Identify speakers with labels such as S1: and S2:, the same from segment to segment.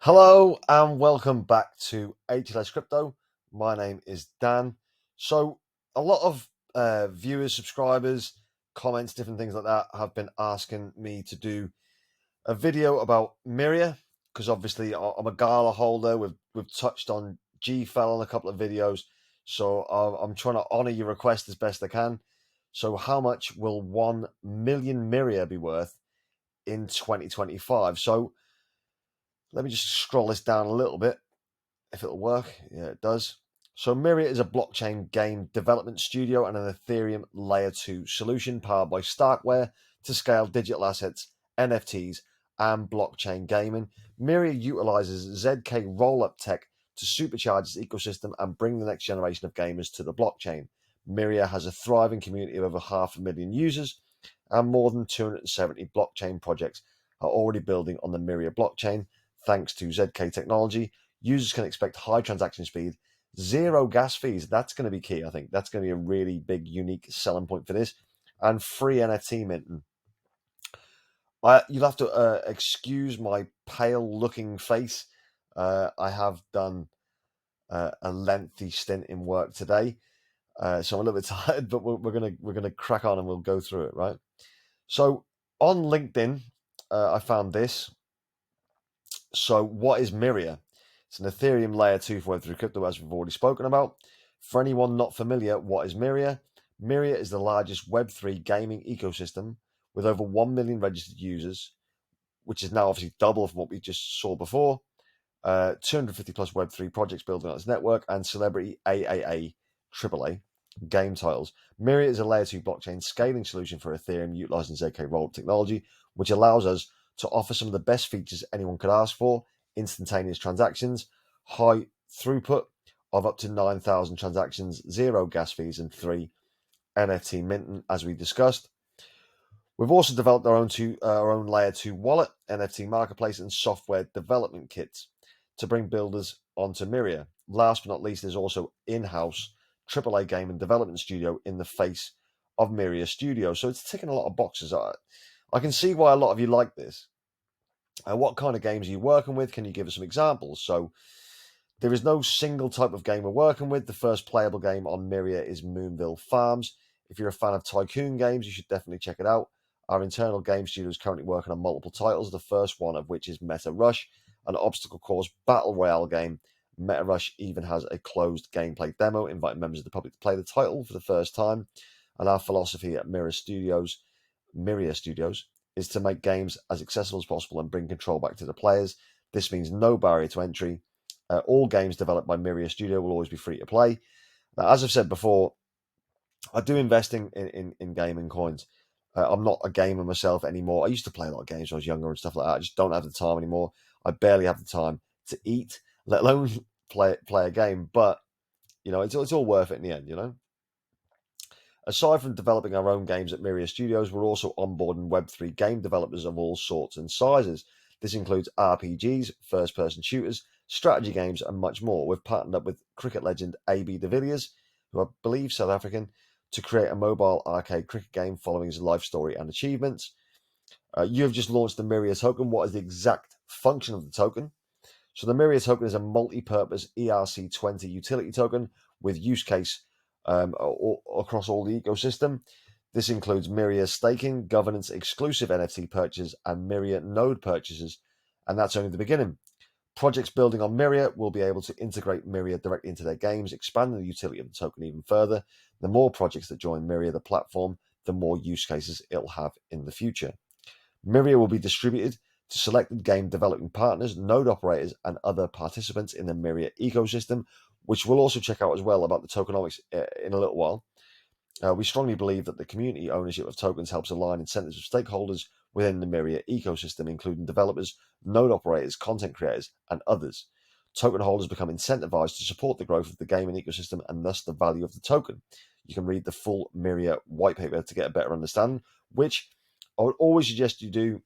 S1: Hello and welcome back to HLS Crypto. My name is Dan. So, a lot of viewers, subscribers, comments, different things like that have been asking me to do a video about Miria because obviously I'm a Gala holder. We've touched on GFL on a couple of videos, so I'm trying to honor your request as best I can. So, how much will 1 million Miria be worth in 2025? So, let me just scroll this down a little bit if it'll work. Yeah, it does. So Myriad is a blockchain game development studio and an Ethereum Layer 2 solution powered by Starkware to scale digital assets, NFTs, and blockchain gaming. Myriad utilizes ZK roll-up tech to supercharge its ecosystem and bring the next generation of gamers to the blockchain. Myriad has a thriving community of over 500,000 users, and more than 270 blockchain projects are already building on the Myriad blockchain. Thanks to ZK technology, users can expect high transaction speed, zero gas fees. That's going to be key, I think. That's going to be a really big, unique selling point for this. And free NFT minting. You'll have to excuse my pale looking face. I have done a lengthy stint in work today. So I'm a little bit tired, but we're gonna crack on and we'll go through it, right? So on LinkedIn, I found this. So what is Myria? It's an Ethereum layer 2 for Web3 crypto, as we've already spoken about. For anyone not familiar, what is Myria? Myria is the largest Web3 gaming ecosystem with over 1 million registered users, which is now obviously double from what we just saw before. 250 plus Web3 projects building on its network, and celebrity AAA AAA game titles. Myria is a layer 2 blockchain scaling solution for Ethereum utilizing ZK Rollup technology, which allows us to offer some of the best features anyone could ask for: instantaneous transactions, high throughput of up to 9,000 transactions, zero gas fees, and 3 NFT minting, as we discussed. We've also developed our own layer 2 wallet, NFT marketplace, and software development kits to bring builders onto Myria. Last but not least, there's also in-house AAA game and development studio in the face of Myria Studio. So it's ticking a lot of boxes. I can see why a lot of you like this. What kind of games are you working with? Can you give us some examples? So there is no single type of game we're working with. The first playable game on Myria is Moonville Farms. If you're a fan of tycoon games, you should definitely check it out. Our internal game studio is currently working on multiple titles, the first one of which is Meta Rush, an obstacle course battle royale game. Meta Rush even has a closed gameplay demo, inviting members of the public to play the title for the first time. And our philosophy at Myria Studios, is to make games as accessible as possible and bring control back to the players. This means no barrier to entry. All games developed by Myria Studio will always be free to play. Now, as I've said before, I do invest in gaming coins. I'm not a gamer myself anymore. I used to play a lot of games when I was younger and stuff like that. I just don't have the time anymore. I barely have the time to eat, let alone play a game. But it's all worth it in the end. Aside from developing our own games at Myria Studios, we're also onboarding Web3 game developers of all sorts and sizes. This includes RPGs, first-person shooters, strategy games, and much more. We've partnered up with cricket legend AB de Villiers, who I believe South African, to create a mobile arcade cricket game following his life story and achievements. You have just launched the Myria token. What is the exact function of the token? So the Myria token is a multi-purpose ERC20 utility token with use case across all the ecosystem. This includes Myria staking, governance, exclusive NFT purchases, and Myria node purchases. And that's only the beginning. Projects building on Myria will be able to integrate Myria directly into their games, expanding the utility of the token even further. The more projects that join Myria, the platform, the more use cases it'll have in the future. Myria will be distributed to selected game developing partners, node operators, and other participants in the Myria ecosystem, which we'll also check out as well about the tokenomics in a little while. We strongly believe that the community ownership of tokens helps align incentives of stakeholders within the Myria ecosystem, including developers, node operators, content creators, and others. Token holders become incentivized to support the growth of the gaming ecosystem and thus the value of the token. You can read the full Myria white paper to get a better understanding, which I would always suggest you do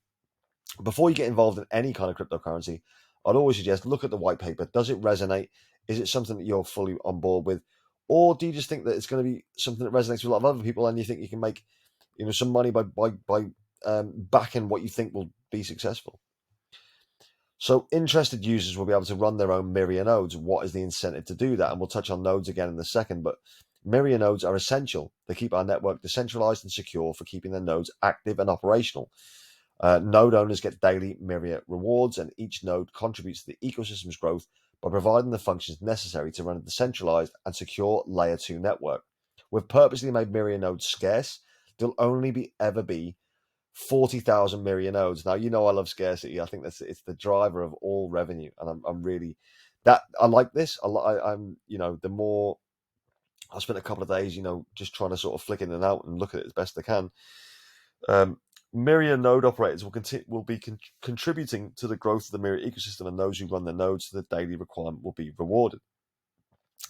S1: before you get involved in any kind of cryptocurrency. I'd always suggest look at the white paper. Does it resonate? Is it something that you're fully on board with? Or do you just think that it's going to be something that resonates with a lot of other people and you think you can make some money by backing what you think will be successful? So interested users will be able to run their own Myria nodes. What is the incentive to do that? And we'll touch on nodes again in a second, but Myria nodes are essential. They keep our network decentralized and secure for keeping their nodes active and operational. Node owners get daily Myria rewards, and each node contributes to the ecosystem's growth by providing the functions necessary to run a decentralized and secure Layer 2 network. We've purposely made Myria nodes scarce. There'll only ever be 40,000 Myria nodes. Now, you know I love scarcity. I think it's the driver of all revenue, and I'm really that I like this. I'm the more I spent a couple of days, just trying to sort of flick in and out and look at it as best I can. Myria node operators will be contributing to the growth of the Myria ecosystem, and those who run the nodes to the daily requirement will be rewarded.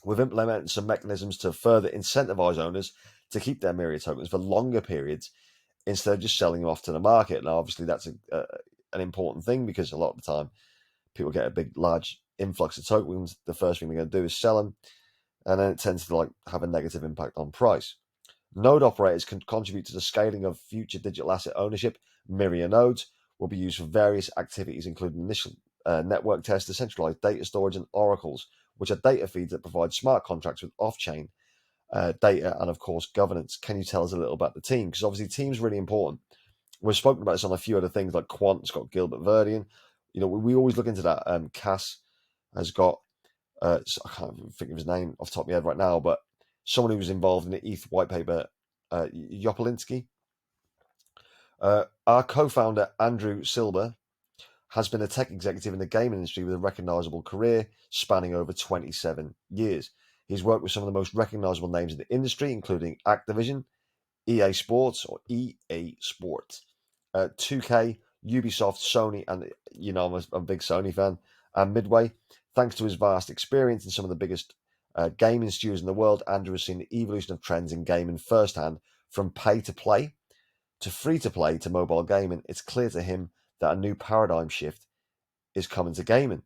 S1: We've implemented some mechanisms to further incentivize owners to keep their Myria tokens for longer periods instead of just selling them off to the market. Now, obviously, that's an important thing, because a lot of the time people get a large influx of tokens. The first thing they're going to do is sell them, and then it tends to have a negative impact on price. Node operators can contribute to the scaling of future digital asset ownership. Myria nodes will be used for various activities, including initial network tests, decentralized data storage, and oracles, which are data feeds that provide smart contracts with off-chain data and, of course, governance. Can you tell us a little about the team? Because obviously, team's really important. We've spoken about this on a few other things, like Quant's got Gilbert Verdian. We always look into that. Cass has got, I can't think of his name off the top of my head right now, but someone who was involved in the ETH white paper, Yopolinsky. Our co-founder, Andrew Silber, has been a tech executive in the gaming industry with a recognizable career spanning over 27 years. He's worked with some of the most recognizable names in the industry, including Activision, EA Sports, or EA Sports, 2K, Ubisoft, Sony, and I'm a big Sony fan, and Midway. Thanks to his vast experience in some of the biggest gaming studios in the world, Andrew has seen the evolution of trends in gaming firsthand, from pay-to-play to free-to-play to mobile gaming. It's clear to him that a new paradigm shift is coming to gaming.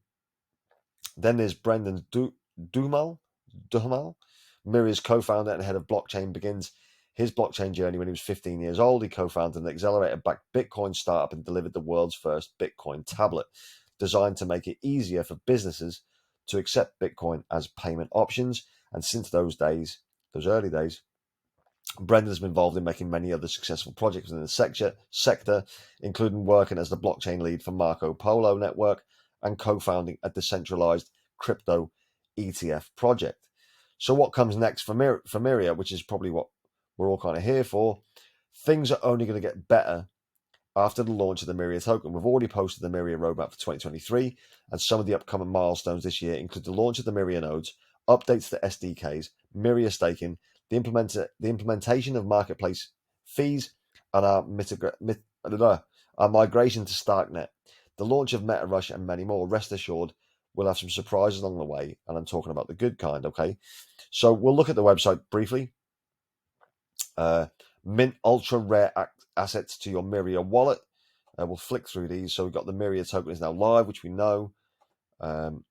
S1: Then there's Brendan Duhamel, Myria's co-founder and head of blockchain, begins his blockchain journey when he was 15 years old. He co-founded an accelerator-backed Bitcoin startup and delivered the world's first Bitcoin tablet, designed to make it easier for businesses to accept Bitcoin as payment options. And since those early days, Brendan has been involved in making many other successful projects within the sector, including working as the blockchain lead for Marco Polo Network and co-founding a decentralized crypto ETF project. So what comes next for Myria, which is probably what we're all kind of here for? Things are only going to get better after the launch of the Myria token. We've already posted the Myria roadmap for 2023, and some of the upcoming milestones this year include the launch of the Myria nodes, updates to SDKs, Myria staking, the implementation of marketplace fees, and our migration to Starknet, the launch of MetaRush, and many more. Rest assured, we'll have some surprises along the way, and I'm talking about the good kind, okay? So we'll look at the website briefly. Mint ultra rare assets to your Myria wallet. We'll flick through these. So we've got the Myria token is now live, which we know. Maybe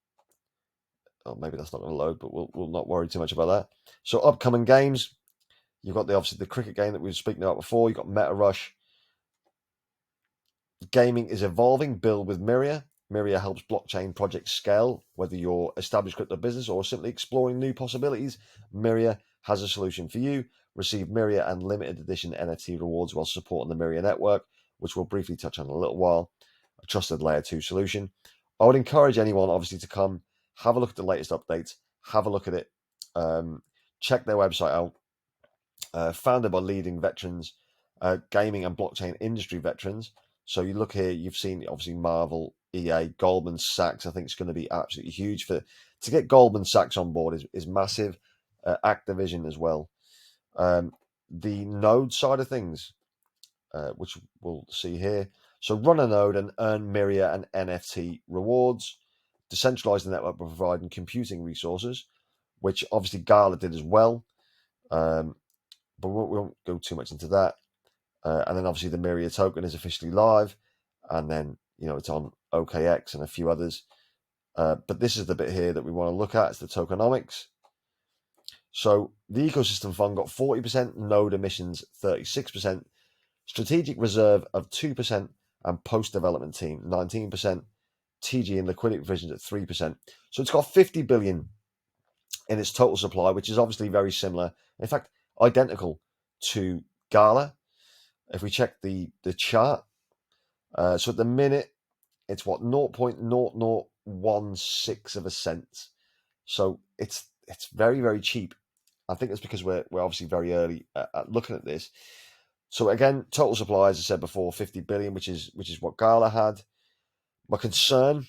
S1: that's not going to load, but we'll not worry too much about that. So upcoming games, you've got obviously the cricket game that we were speaking about before. You've got MetaRush. Gaming is evolving. Build with Myria. Myria helps blockchain projects scale. Whether you're established crypto business or simply exploring new possibilities, Myria has a solution for you. Receive Myria and limited edition NFT rewards while supporting the Myria network, which we'll briefly touch on in a little while. A trusted layer 2 solution. I would encourage anyone, obviously, to come have a look at the latest updates, have a look at it, check their website out. Founded by leading veterans, gaming and blockchain industry veterans. So you look here, you've seen obviously Marvel, EA, Goldman Sachs. I think it's going to be absolutely huge to get Goldman Sachs on board is massive. Activision as well. The node side of things, which we'll see here. So run a node and earn Myria and NFT rewards. Decentralize the network by providing computing resources, which obviously Gala did as well. But we won't go too much into that. And then obviously the Myria token is officially live, and then it's on OKX and a few others. But this is the bit here that we want to look at. It's the tokenomics. So the ecosystem fund got 40%, node emissions 36%, strategic reserve of 2%, and post-development team 19%, TG and liquidity provisions at 3%. So it's got 50 billion in its total supply, which is obviously very similar, in fact, identical to Gala. If we check the chart, so at the minute, it's what 0.0016 of a cent. So it's very, very cheap. I think it's because we're obviously very early at looking at this. So again, total supply, as I said before, 50 billion, which is what Gala had. My concern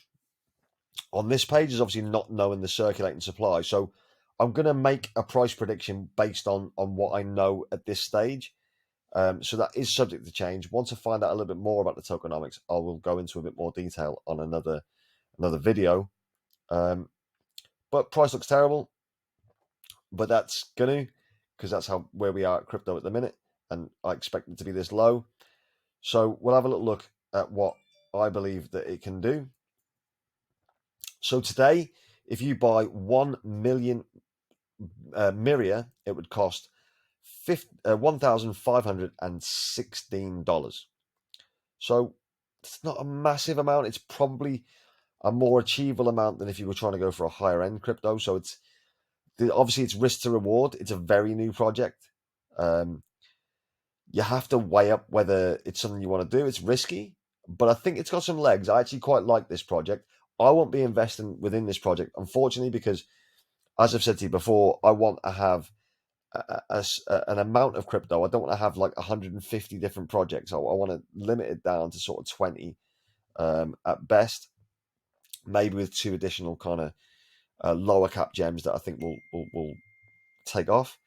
S1: on this page is obviously not knowing the circulating supply. So I'm going to make a price prediction based on what I know at this stage. So that is subject to change. Once I find out a little bit more about the tokenomics, I will go into a bit more detail on another video. But price looks terrible, but that's going to, because that's where we are at crypto at the minute, and I expect it to be this low. So we'll have a little look at what I believe that it can do. So today, if you buy 1 million Myria, it would cost $1,516. So it's not a massive amount. It's probably a more achievable amount than if you were trying to go for a higher end crypto. So it's obviously it's risk to reward. It's a very new project. You have to weigh up whether it's something you want to do. It's risky, but I think it's got some legs. I actually quite like this project. I won't be investing within this project, unfortunately, because as I've said to you before, I want to have an amount of crypto. I don't want to have like 150 different projects. I want to limit it down to sort of 20 at best, maybe with 2 additional kind of lower cap gems that I think will take off.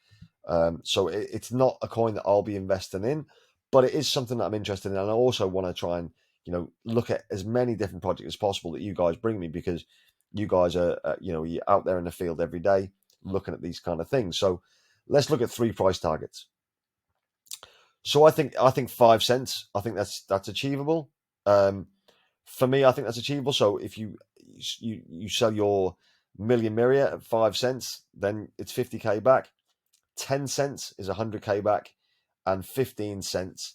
S1: So it's not a coin that I'll be investing in, but it is something that I'm interested in. And I also want to try and, look at as many different projects as possible that you guys bring me, because you guys are, you're out there in the field every day looking at these kind of things. So let's look at 3 price targets. So I think 5 cents, I think that's achievable. For me, I think that's achievable. So if you sell your million Myria at 5 cents, then it's 50k back. 10 cents is 100k back, and 15 cents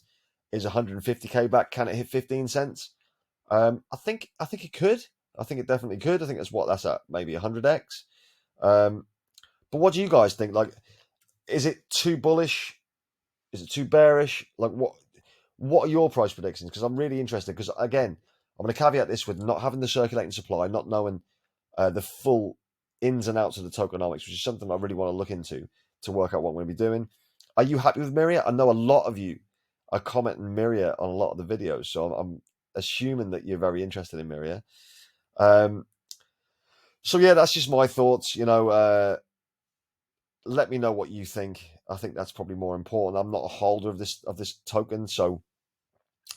S1: is 150k back. Can it hit 15 cents? I think it could. I think it definitely could. I think that's at maybe 100x. But what do you guys think? Like, is it too bullish? Is it too bearish? Like, what are your price predictions? Because I'm really interested. Because again, I'm going to caveat this with not having the circulating supply, not knowing the full ins and outs of the tokenomics, which is something I really want to look into to work out what I'm going to be doing. Are you happy with Myria? I know a lot of you are commenting Myria on a lot of the videos, so I'm assuming that you're very interested in Myria. So yeah, that's just my thoughts. Let me know what you think. I think that's probably more important. I'm not a holder of this token, so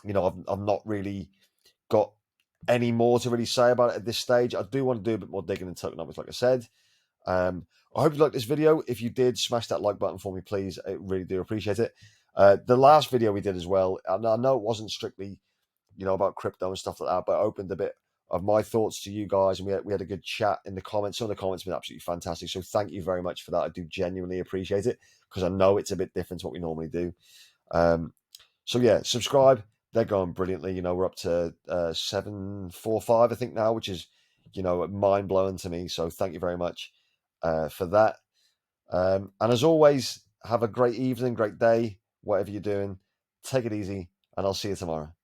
S1: I've not really got any more to really say about it at this stage. I do want to do a bit more digging in tokenomics, like I said. I hope you liked this video. If you did, smash that like button for me, please. I really do appreciate it. The last video we did as well, and I know it wasn't strictly, about crypto and stuff like that, but I opened a bit of my thoughts to you guys, and we had a good chat in the comments. Some of the comments have been absolutely fantastic, so thank you very much for that. I do genuinely appreciate it, because I know it's a bit different to what we normally do. So yeah, subscribe. They're going brilliantly. We're up to 745, I think now, which is, mind blowing to me. So thank you very much for that. And as always, have a great evening, great day, whatever you're doing. Take it easy, and I'll see you tomorrow.